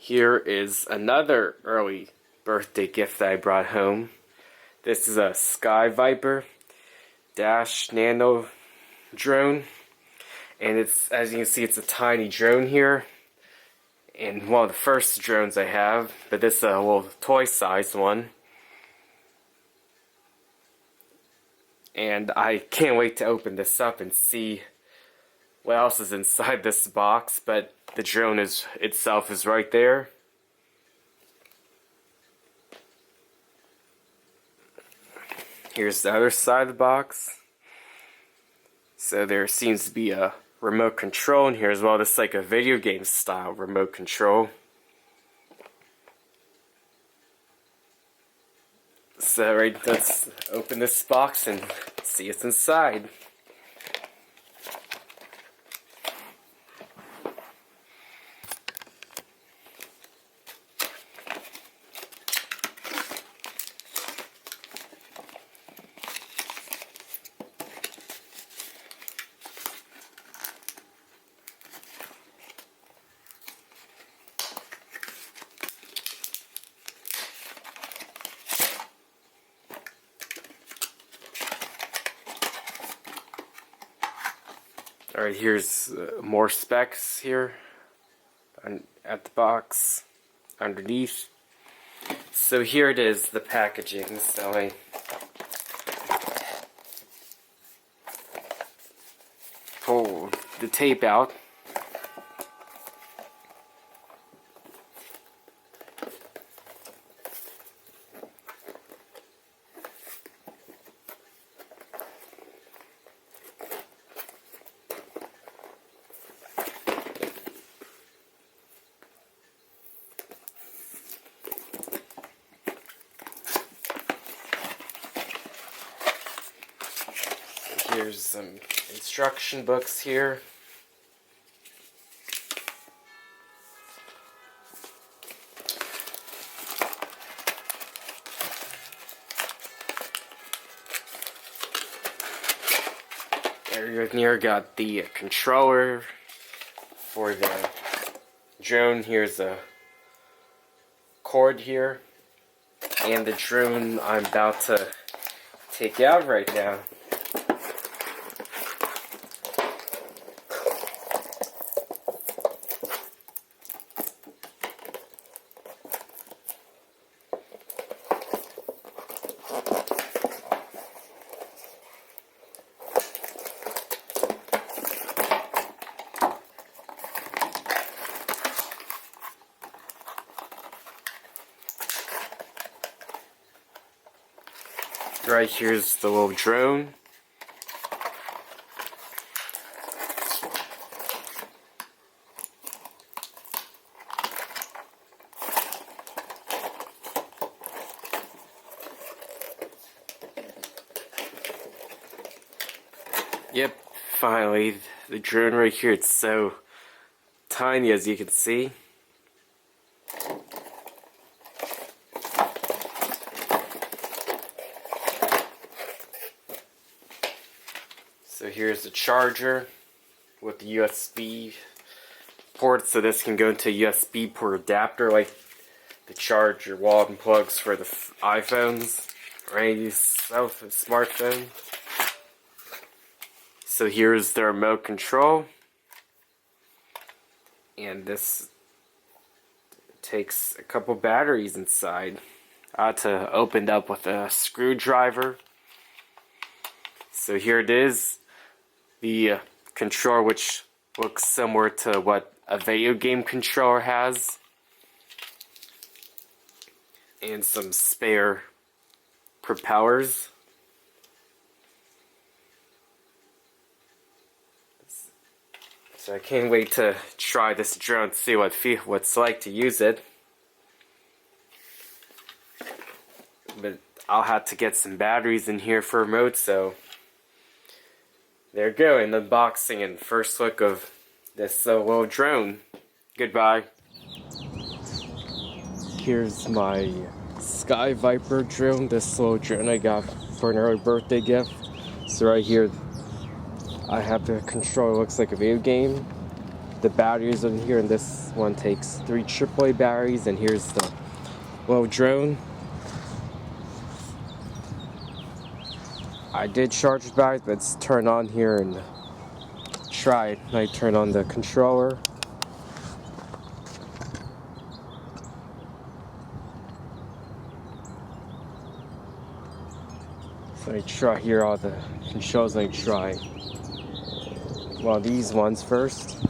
Here is another early birthday gift that I brought home. This is a Sky Viper Dash Nano drone. And it's, as you can see, it's a tiny drone here. And one of the first drones I have, but this is a little toy-sized one. And I can't wait to open this up and see what else is inside this box, but the drone itself is right there. Here's the other side of the box. So there seems to be a remote control in here as well. This is like a video game style remote control. So let's open this box and see what's inside. Alright, here's more specs here at the box underneath. So here it is, the packaging. So I pull the tape out. Here's some instruction books here. Here got the controller for the drone. Here's a cord here, and the drone I'm about to take out right now. Right here's the little drone. Yep, finally, the drone right here. It's so tiny, as you can see. So here's the charger with the USB port, so this can go into a USB port adapter like the charger wall and plugs for the iPhones or any smartphone. So here's the remote control, and this takes a couple batteries inside. I had to open it up with a screwdriver. So here it is. The controller, which looks similar to what a video game controller has, and some spare propellers. So I can't wait to try this drone, see what it's like to use it. But I'll have to get some batteries in here for remote, so there you go, an unboxing and first look of this little drone. Goodbye. Here's my Sky Viper drone, this little drone I got for an early birthday gift. So right here, I have the controller, looks like a video game. the batteries in here, and this one takes 3 AAA batteries, and here's the little drone. I did charge the batteries, but it's turned on here and try it. I turn on the controller. So I try here all the controls. I try, well, these ones first.